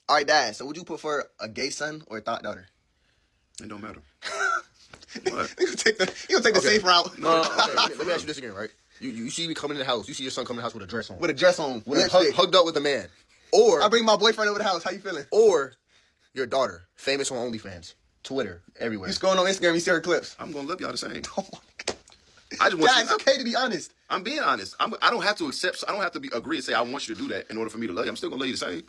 All right, Dad. So would you prefer a gay son or a thought daughter? It don't matter. What? You take the safe route. No, okay. Let me ask you this again, right? You see me coming in the house. You see your son coming in the house with a dress on. With a dress on. Hugged up with a man. Or I bring my boyfriend over the house. How you feeling? Or your daughter, famous on OnlyFans, Twitter, everywhere. You scrolling on Instagram, you see her clips. I'm gonna love y'all the same. Oh my God. I just want Dad, it's okay to be honest. I'm being honest. I don't have to accept. I don't have to agree and say I want you to do that in order for me to love you. I'm still gonna love you the same.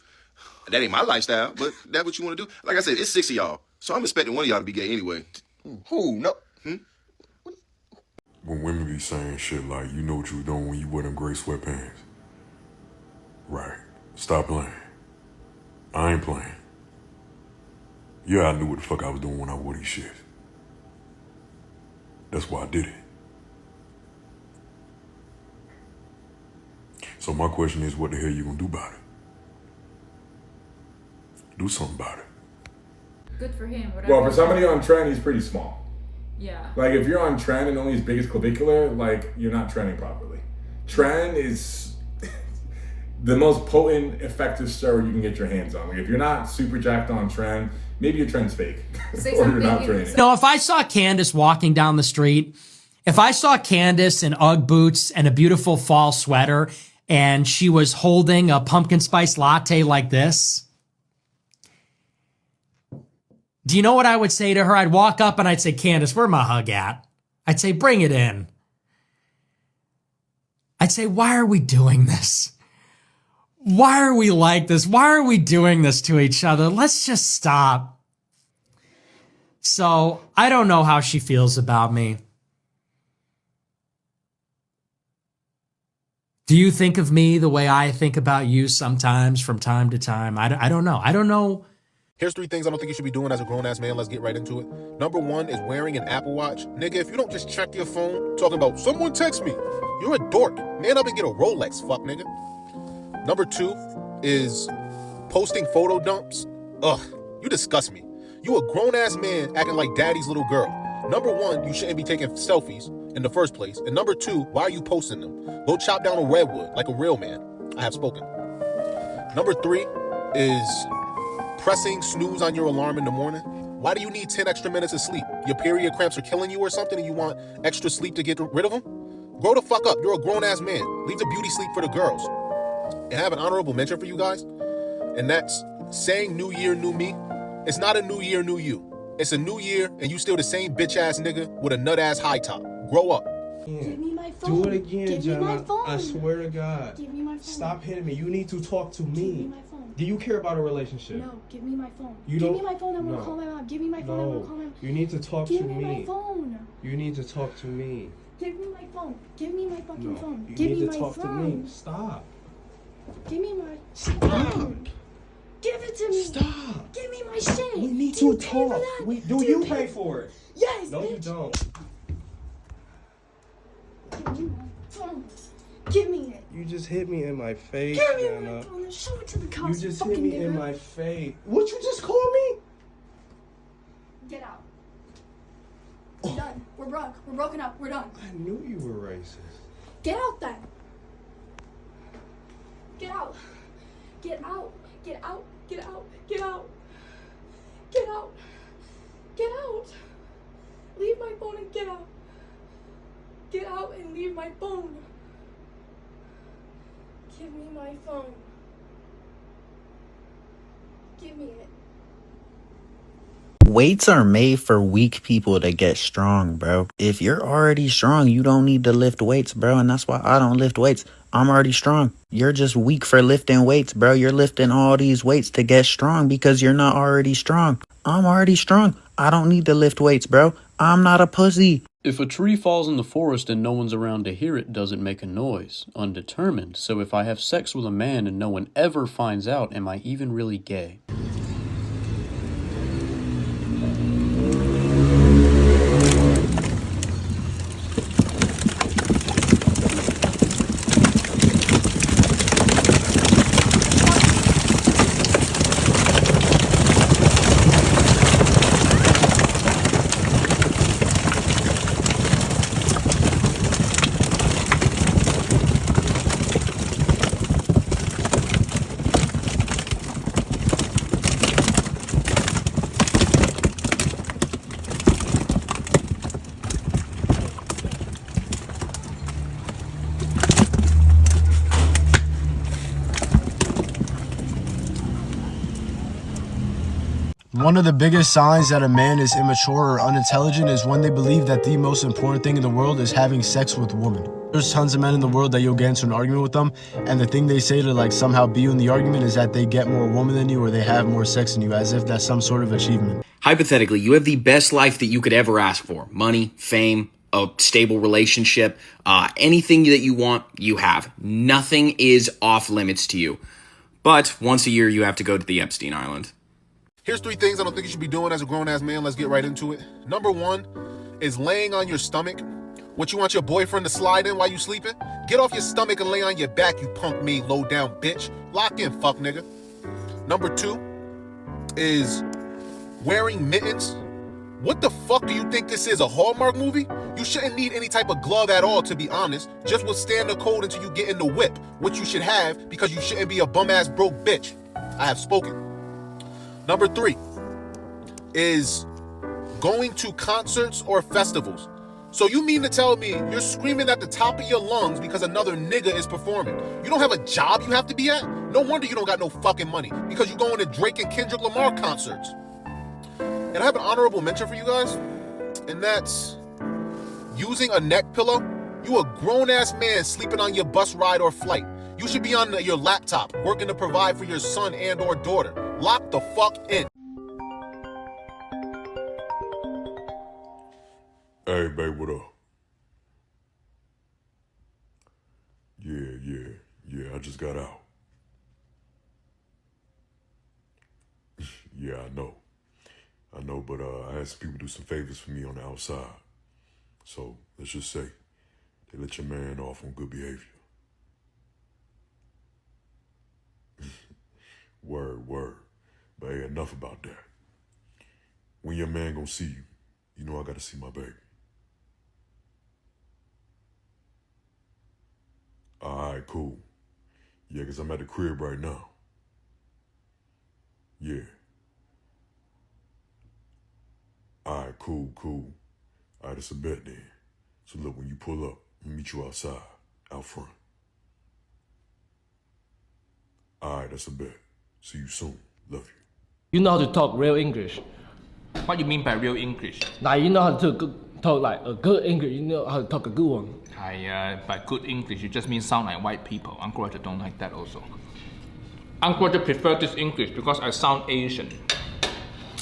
That ain't my lifestyle, but that's what you want to do. Like I said, it's 6 of y'all, so I'm expecting one of y'all to be gay anyway. Who? No. When women be saying shit like, you know what you was doing when you wore them gray sweatpants. Right. Stop playing. I ain't playing. Yeah, I knew what the fuck I was doing when I wore these shit. That's why I did it. So my question is, what the hell you gonna do about it? Do something about it. Good for him. Whatever. Well, for somebody on trend, he's pretty small. Yeah. Like, if you're on trend and only his biggest clavicular, like, you're not trending properly. Trend is the most potent, effective steroid you can get your hands on. Like, if you're not super jacked on trend, maybe your trend's fake. Or you're not training. No, if I saw Candace walking down the street, if I saw Candace in Ugg boots and a beautiful fall sweater, and she was holding a pumpkin spice latte like this, do you know what I would say to her? I'd walk up and I'd say, Candace, where my hug at? I'd say, bring it in. I'd say, why are we doing this? Why are we like this? Why are we doing this to each other? Let's just stop. So I don't know how she feels about me. Do you think of me the way I think about you sometimes from time to time? I don't know. I don't know. Here's 3 things I don't think you should be doing as a grown-ass man. Let's get right into it. Number 1 is wearing an Apple Watch. Nigga, if you don't just check your phone talking about, someone text me, you're a dork. Man up and get a Rolex, fuck nigga. Number 2 is posting photo dumps. Ugh, you disgust me. You a grown-ass man acting like daddy's little girl. Number 1, you shouldn't be taking selfies in the first place. And number 2, why are you posting them? Go chop down a redwood like a real man. I have spoken. Number 3 is pressing snooze on your alarm in the morning. Why do you need 10 extra minutes of sleep? Your period cramps are killing you or something and you want extra sleep to get rid of them? Grow the fuck up. You're a grown-ass man. Leave the beauty sleep for the girls. And I have an honorable mention for you guys, and that's saying new year, new me. It's not a new year, new you. It's a new year and you still the same bitch-ass nigga with a nut-ass high top. Grow up. Give me my phone. Do it again, Jenna. I swear to God. Give me my phone. Stop hitting me. You need to talk to me. Give me my phone. Do you care about a relationship? No, give me my phone. You give don't. me my phone. I'm no. gonna call my mom. Give me my phone. I'm gonna call my mom. You need to talk to me. Give me my phone. You need to talk to me. Give me my phone. Give me my fucking phone. You Give need me to my talk phone. to me. Stop. Give me my phone. Give it to me. Stop. Give me my shit. We need Do you to pay for talk. that? Do you pay for it? Yes. No, bitch. you don't. Give me my phone. Give me it. You just hit me in my face, Give me Jenna. my phone and show it to the You cops. just fucking hit me nigga. in my face. What you just call me? Get out. We're done. We're broke. We're broken up. We're done. I knew you were racist. Get out then. Get out. Get out. Get out. Get out. Get out. Get out. Get out. Leave my phone and get out. Get out and leave my phone. Give me my phone. Give me it. Weights are made for weak people to get strong, bro. If you're already strong, you don't need to lift weights, bro. And that's why I don't lift weights. I'm already strong. You're just weak for lifting weights, bro. You're lifting all these weights to get strong because you're not already strong. I'm already strong. I don't need to lift weights, bro. I'm not a pussy. If a tree falls in the forest and no one's around to hear it, does it make a noise? Undetermined. So if I have sex with a man and no one ever finds out, am I even really gay? One of the biggest signs that a man is immature or unintelligent is when they believe that the most important thing in the world is having sex with a woman. There's tons of men in the world that you'll get into an argument with them, and the thing they say to like somehow be you in the argument is that they get more woman than you or they have more sex than you, as if that's some sort of achievement. Hypothetically, you have the best life that you could ever ask for. Money, fame, a stable relationship, anything that you want, you have. Nothing is off limits to you. But once a year, you have to go to the Epstein Island. Here's 3 things I don't think you should be doing as a grown-ass man. Let's get right into it. Number 1 is laying on your stomach. What, you want your boyfriend to slide in while you sleeping? Get off your stomach and lay on your back, you punk me, low down bitch. Lock in, fuck nigga. Number 2 is wearing mittens. What the fuck do you think this is, a Hallmark movie? You shouldn't need any type of glove at all, to be honest. Just withstand the cold until you get in the whip, which you should have, because you shouldn't be a bum-ass broke bitch. I have spoken. Number 3 is going to concerts or festivals. So you mean to tell me you're screaming at the top of your lungs because another nigga is performing? You don't have a job you have to be at? No wonder you don't got no fucking money, because you're going to Drake and Kendrick Lamar concerts. And I have an honorable mention for you guys, and that's using a neck pillow. You a grown-ass man sleeping on your bus ride or flight. You should be on your laptop, working to provide for your son and or daughter. Lock the fuck in. Hey, babe, what up? Yeah, I just got out. Yeah, I know, but I had some people do some favors for me on the outside. So, let's just say, they let your man off on good behavior. Word. But hey, enough about that. When your man gonna see you, you know I gotta see my baby. Alright, cool. Yeah, 'cause I'm at the crib right now. Yeah. Alright, cool. Alright, it's a bet then. So look, when you pull up, I'll meet you outside, out front. Alright, that's a bet. See you soon. Love you. You know how to talk real English. What do you mean by real English? Like you know how to talk like a good English. You know how to talk a good one. By good English, you just mean sound like white people. Uncle Roger don't like that also. Uncle Roger prefer this English because I sound Asian.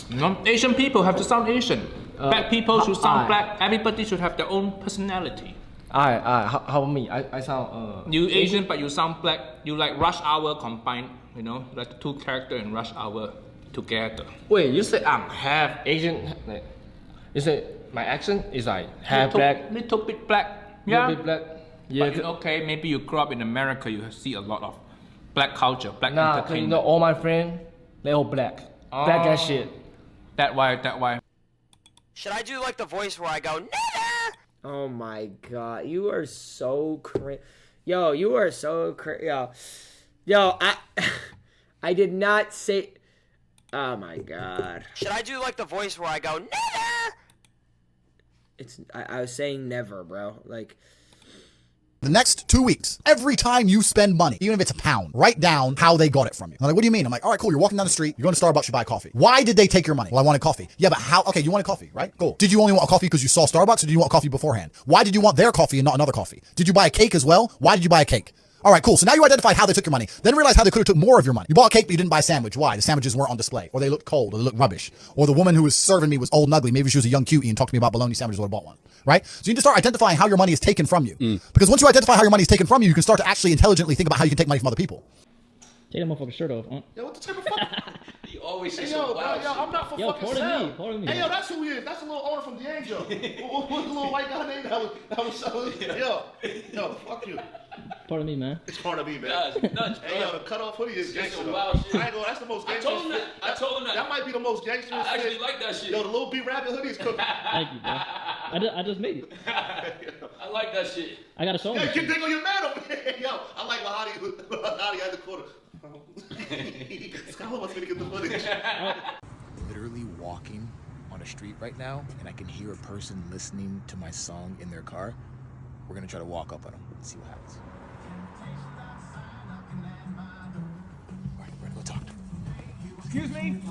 You know, Asian people have to sound Asian. Black people should sound black. Everybody should have their own personality. How about me? I sound you Asian, but you sound black. You like Rush Hour combined. You know, like the 2 characters in Rush Hour together. Wait, you say I'm half Asian? Like, you say my accent is like half black? Little bit black. Yeah. Little bit black. Yeah. But okay, maybe you grew up in America. You see a lot of black culture, black entertainment. You know, all my friends, they all black. Black as shit. That why. Should I do like the voice where I go, nigger? Oh my god, you are so cringe. Yo, you are so cringe. Yo, I did not say. Oh my god. Should I do like the voice where I go, nigger? I was saying never, bro. Like. The next 2 weeks, every time you spend money, even if it's £1, write down how they got it from you. I'm like, what do you mean? I'm like, all right, cool. You're walking down the street. You're going to Starbucks. You buy coffee. Why did they take your money? Well, I wanted coffee. Yeah, but how? Okay, you wanted coffee, right? Cool. Did you only want a coffee because you saw Starbucks, or did you want coffee beforehand? Why did you want their coffee and not another coffee? Did you buy a cake as well? Why did you buy a cake? All right, cool. So now you identified how they took your money. Then realize how they could have took more of your money. You bought a cake, but you didn't buy a sandwich. Why? The sandwiches weren't on display, or they looked cold, or they looked rubbish, or the woman who was serving me was old and ugly. Maybe she was a young cutie and talked to me about bologna sandwiches, or I bought one. Right? So you need to start identifying how your money is taken from you. Because once you identify how your money is taken from you, you can start to actually intelligently think about how you can take money from other people. Take that motherfucking shirt off, huh? Yo, what the type of fuck? You always say yo, I'm not for fucking sale. Pardon me. Hey, yo, that's who he is. That's the little owner from D'Angelo. What's the little white guy name that was yo, fuck you. Pardon me, man. It's part of me, man. Nuts, hey, yo, the cutoff hoodie is gangster. That's the most gangster. I told him that. That might be the most gangster. I actually like that shit. Yo, the little B-Rabbit hoodie is cooking. Thank you, bro. I just made it. I like that shit. I got a song. Yeah, you can dig on your man over here. Yo, I like Lahadi at the corner. Scott wants me to get the footage. Literally walking on a street right now, and I can hear a person listening to my song in their car. We're gonna try to walk up on them and see what happens. All right, we're gonna go talk to them. Excuse me?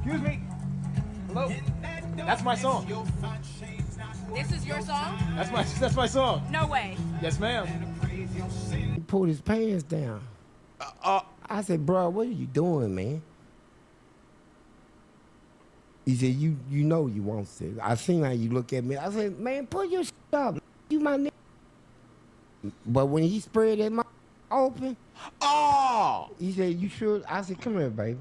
Excuse me. Hello. That's my song. This is your song? That's my song. No way. Yes, ma'am. He pulled his pants down. I said, bro, what are you doing, man? He said, you know you want to. I seen how you look at me. I said, man, pull your shit up. You my nigga. But when he spread that mouth open, he said, you sure? I said, come here, baby.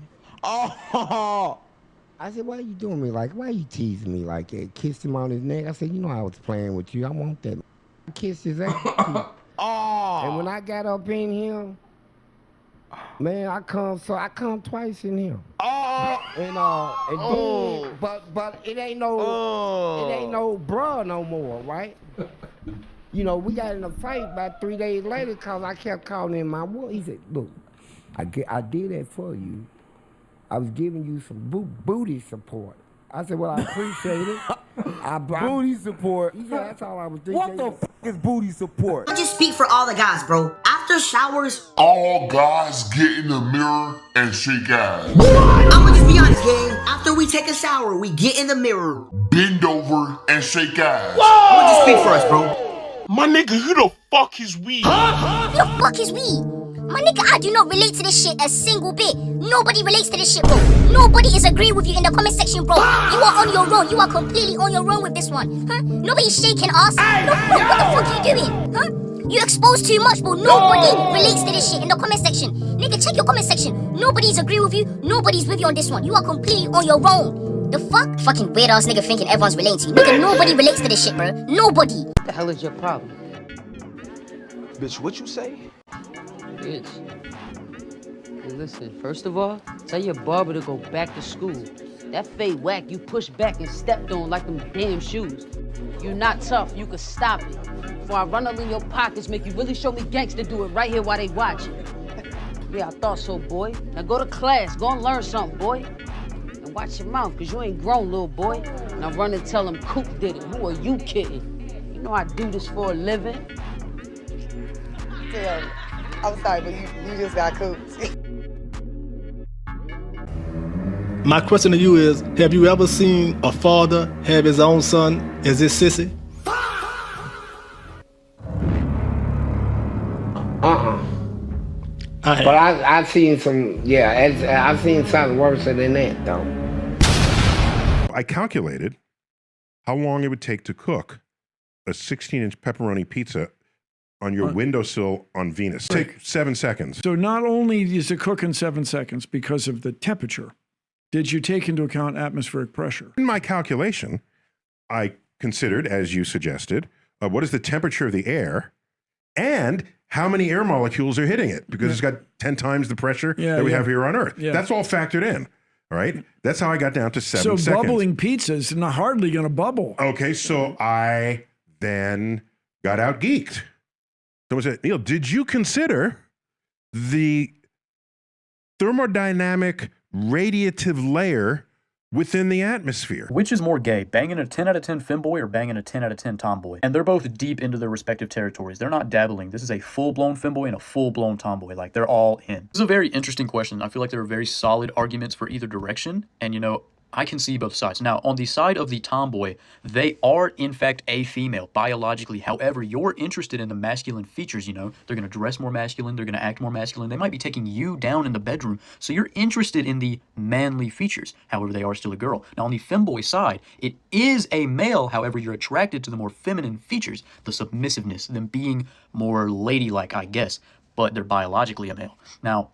I said, why you doing me like, why you teasing me like that? Kissed him on his neck. I said, you know I was playing with you. I want that. I kissed his ass. And when I got up in him, man, I come twice in him. And then, but it ain't no bruh no more, right? You know, we got in a fight about 3 days later because I kept calling him my woman. He said, look, I did that for you. I was giving you some booty support. I said, well, I appreciate it. Booty support? He said, that's all I was thinking. What the fuck is booty support? I just speak for all the guys, bro. After showers, all guys get in the mirror and shake ass. I'ma just be honest, gang. After we take a shower, we get in the mirror, bend over, and shake ass. I'ma just speak for us, bro. My nigga, who the fuck is we? Who the fuck is we? My nigga, I do not relate to this shit a single bit. Nobody relates to this shit, bro. Nobody is agreeing with you in the comment section, bro. You are on your own. You are completely on your own with this one. Huh? Nobody's shaking us. No, what the fuck are you doing? Huh? You exposed too much, bro. Nobody relates to this shit in the comment section. Nigga, check your comment section. Nobody's agreeing with you. Nobody's with you on this one. You are completely on your own. The fuck? Fucking weird ass nigga thinking everyone's relating to you. Nigga, nobody relates to this shit, bro. Nobody. What the hell is your problem? Bitch, what you say? Bitch. Hey, listen, first of all, tell your barber to go back to school. That fade whack you pushed back and stepped on like them damn shoes. You not tough, you can stop it. Before I run all in your pockets, make you really show me gangster do it right here while they watching. Yeah, I thought so, boy. Now go to class, go and learn something, boy. And watch your mouth, cause you ain't grown, little boy. Now run and tell him Coop did it. Who are you kidding? You know I do this for a living. Damn. I'm sorry, but you just got cooped. My question to you is, have you ever seen a father have his own son as his sissy? But I've seen some, I've seen something worse than that, though. I calculated how long it would take to cook a 16-inch pepperoni pizza on your windowsill on Venus. Take 7 seconds. So not only is it cook in 7 seconds because of the temperature, did you take into account atmospheric pressure? In my calculation, I considered, as you suggested, what is the temperature of the air and how many air molecules are hitting it, because it's got 10 times the pressure that we have here on Earth. Yeah. That's all factored in. All right. That's how I got down to 7 seconds. So bubbling pizza is not hardly going to bubble. Okay. So I then got out geeked. Someone said, Neil, did you consider the thermodynamic radiative layer within the atmosphere? Which is more gay, banging a 10 out of 10 femboy or banging a 10 out of 10 tomboy? And they're both deep into their respective territories. They're not dabbling. This is a full-blown femboy and a full-blown tomboy. Like, they're all in. This is a very interesting question. I feel like there are very solid arguments for either direction. And, you know, I can see both sides. Now, on the side of the tomboy, they are, in fact, a female, biologically. However, you're interested in the masculine features, you know. They're going to dress more masculine. They're going to act more masculine. They might be taking you down in the bedroom. So you're interested in the manly features. However, they are still a girl. Now, on the femboy side, it is a male. However, you're attracted to the more feminine features, the submissiveness, them being more ladylike, I guess. But they're biologically a male. Now,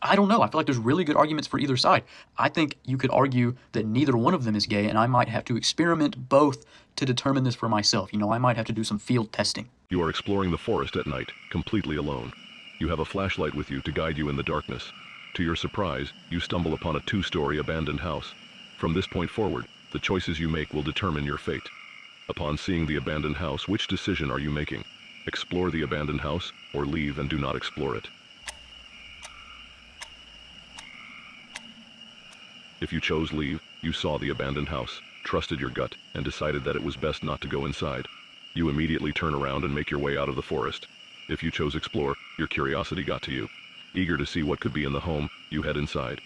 I don't know. I feel like there's really good arguments for either side. I think you could argue that neither one of them is gay, and I might have to experiment both to determine this for myself. You know, I might have to do some field testing. You are exploring the forest at night, completely alone. You have a flashlight with you to guide you in the darkness. To your surprise, you stumble upon a 2-story abandoned house. From this point forward, the choices you make will determine your fate. Upon seeing the abandoned house, which decision are you making? Explore the abandoned house, or leave and do not explore it? If you chose leave, you saw the abandoned house, trusted your gut, and decided that it was best not to go inside. You immediately turn around and make your way out of the forest. If you chose explore, your curiosity got to you. Eager to see what could be in the home, you head inside.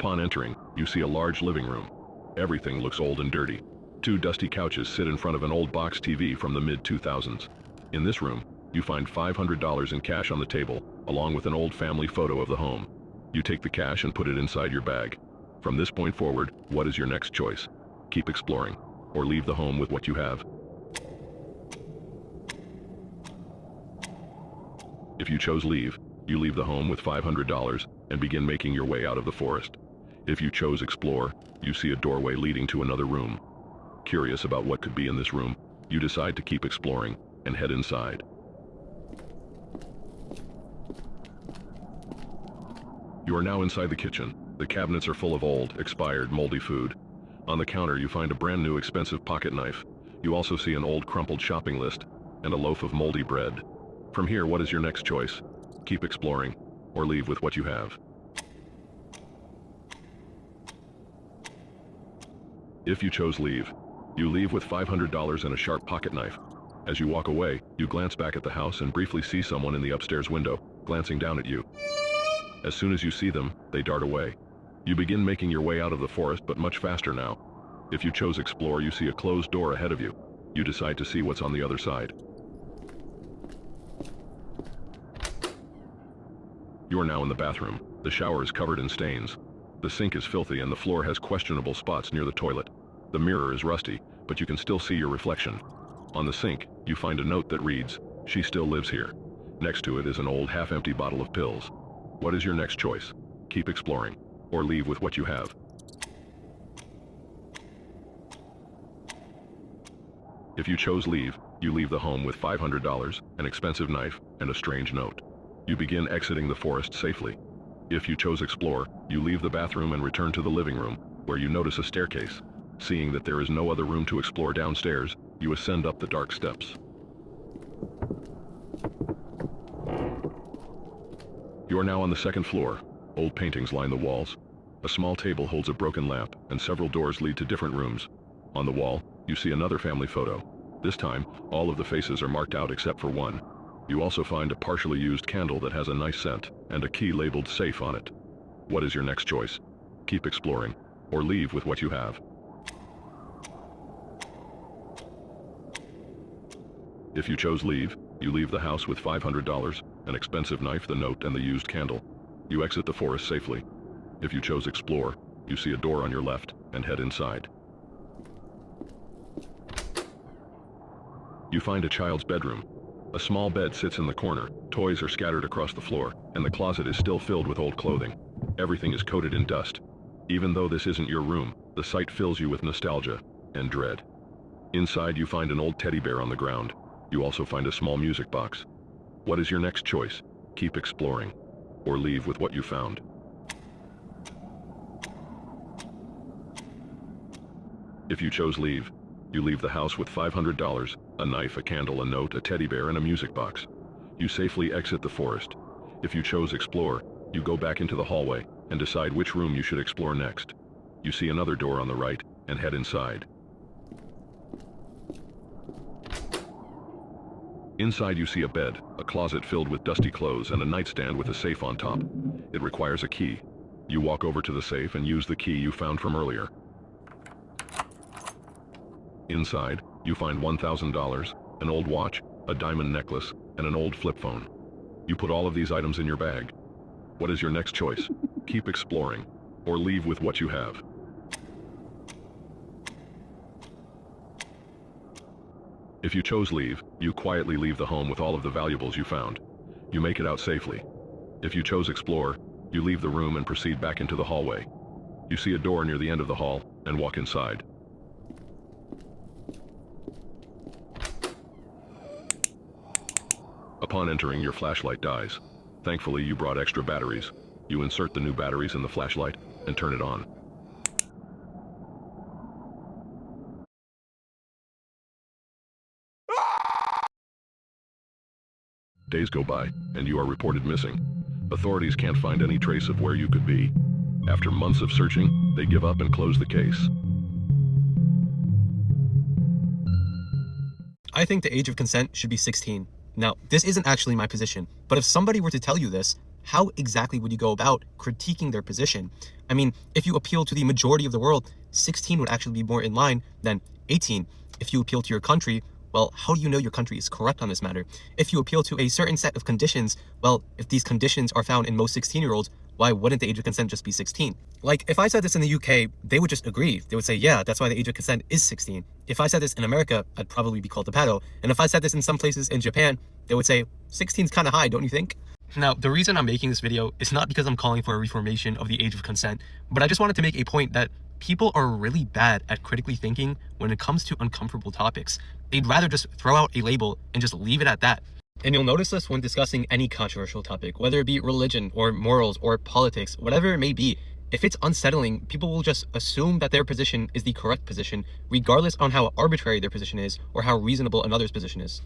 Upon entering, you see a large living room. Everything looks old and dirty. 2 dusty couches sit in front of an old box TV from the mid-2000s. In this room, you find $500 in cash on the table, along with an old family photo of the home. You take the cash and put it inside your bag. From this point forward, what is your next choice? Keep exploring, or leave the home with what you have. If you chose leave, you leave the home with $500 and begin making your way out of the forest. If you chose explore, you see a doorway leading to another room. Curious about what could be in this room, you decide to keep exploring and head inside. You are now inside the kitchen. The cabinets are full of old, expired, moldy food. On the counter, you find a brand new expensive pocket knife. You also see an old crumpled shopping list and a loaf of moldy bread. From here, what is your next choice? Keep exploring, or leave with what you have. If you chose leave, you leave with $500 and a sharp pocket knife. As you walk away, you glance back at the house and briefly see someone in the upstairs window, glancing down at you. As soon as you see them, they dart away. You begin making your way out of the forest, but much faster now. If you chose explore, you see a closed door ahead of you. You decide to see what's on the other side. You are now in the bathroom. The shower is covered in stains. The sink is filthy and the floor has questionable spots near the toilet. The mirror is rusty, but you can still see your reflection. On the sink, you find a note that reads, "She still lives here." Next to it is an old half-empty bottle of pills. What is your next choice? Keep exploring, or leave with what you have. If you chose leave, you leave the home with $500, an expensive knife, and a strange note. You begin exiting the forest safely. If you chose explore, you leave the bathroom and return to the living room, where you notice a staircase. Seeing that there is no other room to explore downstairs, you ascend up the dark steps. You are now on the second floor. Old paintings line the walls. A small table holds a broken lamp, and several doors lead to different rooms. On the wall, you see another family photo. This time, all of the faces are marked out except for one. You also find a partially used candle that has a nice scent, and a key labeled safe on it. What is your next choice? Keep exploring, or leave with what you have. If you chose leave, you leave the house with $500, an expensive knife, the note, and the used candle. You exit the forest safely. If you chose explore, you see a door on your left and head inside. You find a child's bedroom. A small bed sits in the corner, toys are scattered across the floor, and the closet is still filled with old clothing. Everything is coated in dust. Even though this isn't your room, the sight fills you with nostalgia and dread. Inside, you find an old teddy bear on the ground. You also find a small music box. What is your next choice? Keep exploring, or leave with what you found. If you chose leave, you leave the house with $500, a knife, a candle, a note, a teddy bear, and a music box. You safely exit the forest. If you chose explore, you go back into the hallway and decide which room you should explore next. You see another door on the right and head inside. Inside you see a bed, a closet filled with dusty clothes, and a nightstand with a safe on top. It requires a key. You walk over to the safe and use the key you found from earlier. Inside, you find $1,000, an old watch, a diamond necklace, and an old flip phone. You put all of these items in your bag. What is your next choice? Keep exploring, or leave with what you have. If you chose leave, you quietly leave the home with all of the valuables you found. You make it out safely. If you chose explore, you leave the room and proceed back into the hallway. You see a door near the end of the hall and walk inside. Upon entering, your flashlight dies. Thankfully, you brought extra batteries. You insert the new batteries in the flashlight and turn it on. Days go by, and you are reported missing. Authorities can't find any trace of where you could be. After months of searching, they give up and close the case. I think the age of consent should be 16. Now, this isn't actually my position, but if somebody were to tell you this, how exactly would you go about critiquing their position? I mean, if you appeal to the majority of the world, 16 would actually be more in line than 18. If you appeal to your country, well, how do you know your country is correct on this matter? If you appeal to a certain set of conditions, well, if these conditions are found in most 16-year-olds, why wouldn't the age of consent just be 16? Like, if I said this in the UK, they would just agree. They would say, yeah, that's why the age of consent is 16. If I said this in America, I'd probably be called a pedo. And if I said this in some places in Japan, they would say, 16 is kind of high, don't you think? Now, the reason I'm making this video is not because I'm calling for a reformation of the age of consent, but I just wanted to make a point that people are really bad at critically thinking when it comes to uncomfortable topics. They'd rather just throw out a label and just leave it at that. And you'll notice this when discussing any controversial topic, whether it be religion or morals or politics, whatever it may be. If it's unsettling, people will just assume that their position is the correct position, regardless on how arbitrary their position is or how reasonable another's position is.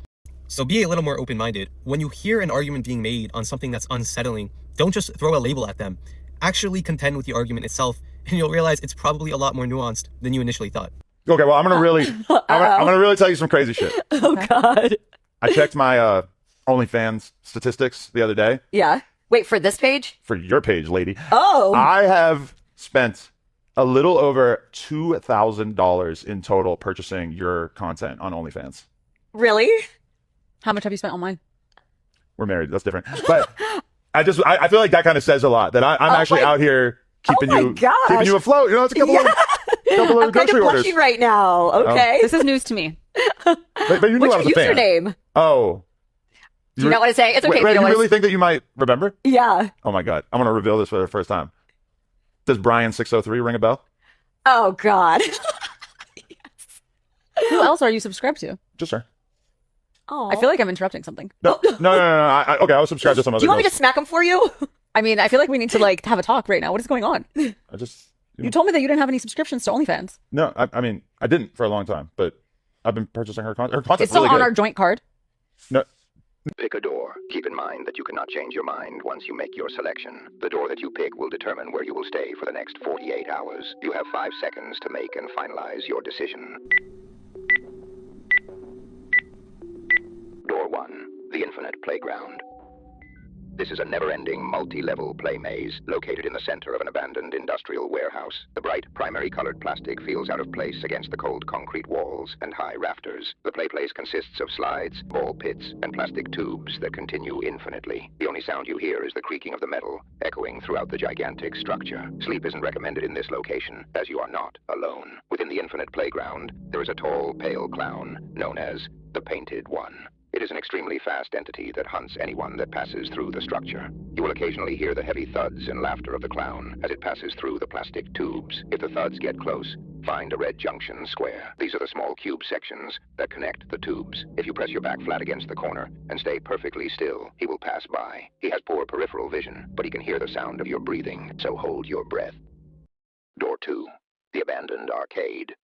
So be a little more open-minded. When you hear an argument being made on something that's unsettling, don't just throw a label at them. Actually contend with the argument itself, and you'll realize it's probably a lot more nuanced than you initially thought. Okay, well, I'm gonna really tell you some crazy shit. Oh God. I checked my OnlyFans statistics the other day. Yeah. Wait, for this page? For your page, lady. Oh. I have spent a little over $2,000 in total purchasing your content on OnlyFans. Really? How much have you spent on mine? We're married. That's different. But I feel like that kind of says a lot, that I'm actually out here keeping you afloat. You know, it's a couple of I'm kind of orders. blushing right now. Okay. This is news to me. But you knew I was What's a your fan. username? Oh. Do you not want to say? It's okay. Wait, if you you don't really think that you might remember? Yeah. Oh my God. I'm going to reveal this for the first time. Does Brian 603 ring a bell? Oh God. Yes. Who else are you subscribed to? Just her. Oh. I feel like I'm interrupting something. No. Okay, I was subscribed to some other Do you want me girls. to smack him for you? I mean, I feel like we need to like have a talk right now. What is going on? You told me that you didn't have any subscriptions to OnlyFans. No, I mean, I didn't for a long time, but I've been purchasing her content. Her content's It's still really on good. our joint card. No. Pick a door. Keep in mind that you cannot change your mind once you make your selection. The door that you pick will determine where you will stay for the next 48 hours. You have 5 seconds to make and finalize your decision. Door 1, the Infinite Playground. This is a never-ending, multi-level play maze located in the center of an abandoned industrial warehouse. The bright, primary-colored plastic feels out of place against the cold concrete walls and high rafters. The play place consists of slides, ball pits, and plastic tubes that continue infinitely. The only sound you hear is the creaking of the metal, echoing throughout the gigantic structure. Sleep isn't recommended in this location, as you are not alone. Within the Infinite Playground, there is a tall, pale clown known as the Painted One. It is an extremely fast entity that hunts anyone that passes through the structure. You will occasionally hear the heavy thuds and laughter of the clown as it passes through the plastic tubes. If the thuds get close, find a red junction square. These are the small cube sections that connect the tubes. If you press your back flat against the corner and stay perfectly still, he will pass by. He has poor peripheral vision, but he can hear the sound of your breathing, so hold your breath. Door 2, the Abandoned Arcade.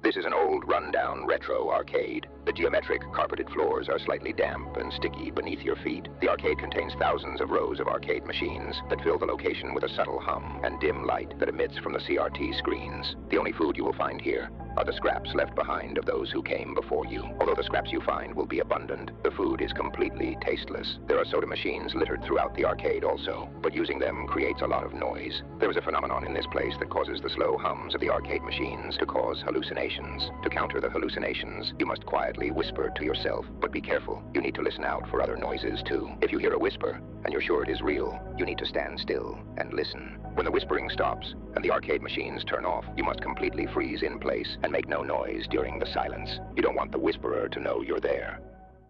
This is an old, run-down, retro arcade. The geometric, carpeted floors are slightly damp and sticky beneath your feet. The arcade contains thousands of rows of arcade machines that fill the location with a subtle hum and dim light that emits from the CRT screens. The only food you will find here are the scraps left behind of those who came before you. Although the scraps you find will be abundant, the food is completely tasteless. There are soda machines littered throughout the arcade also, but using them creates a lot of noise. There is a phenomenon in this place that causes the slow hums of the arcade machines to cause hallucinations. To counter the hallucinations, you must quietly whisper to yourself, but be careful. You need to listen out for other noises too. If you hear a whisper, and you're sure it is real, you need to stand still and listen. When the whispering stops and the arcade machines turn off, you must completely freeze in place and make no noise during the silence. You don't want the whisperer to know you're there.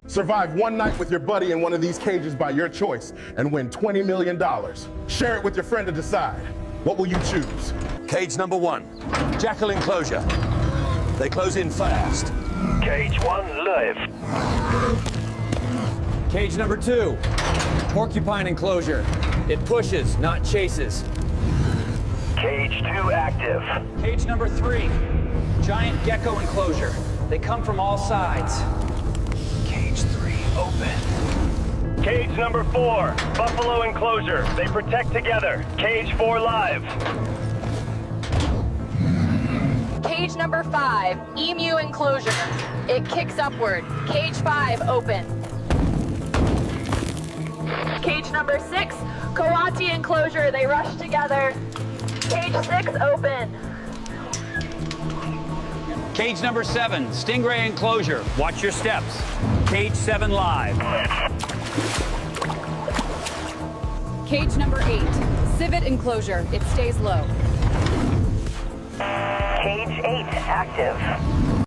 Survive one night with your buddy in one of these cages by your choice and win $20 million. Share it with your friend to decide. What will you choose? Cage number 1, jackal enclosure. They close in fast. Cage 1 live. Cage number 2, porcupine enclosure. It pushes, not chases. Cage 2 active. Cage number 3, giant gecko enclosure. They come from all sides. Cage 3 open. Cage number 4, buffalo enclosure. They protect together. Cage 4 live. Cage number 5, emu enclosure. It kicks upward. Cage 5 open. Cage number 6, Kawati enclosure. They rush together. Cage 6 open. Cage number 7, Stingray enclosure. Watch your steps. Cage 7 live. Cage number 8, Civet enclosure. It stays low. Cage 8 active.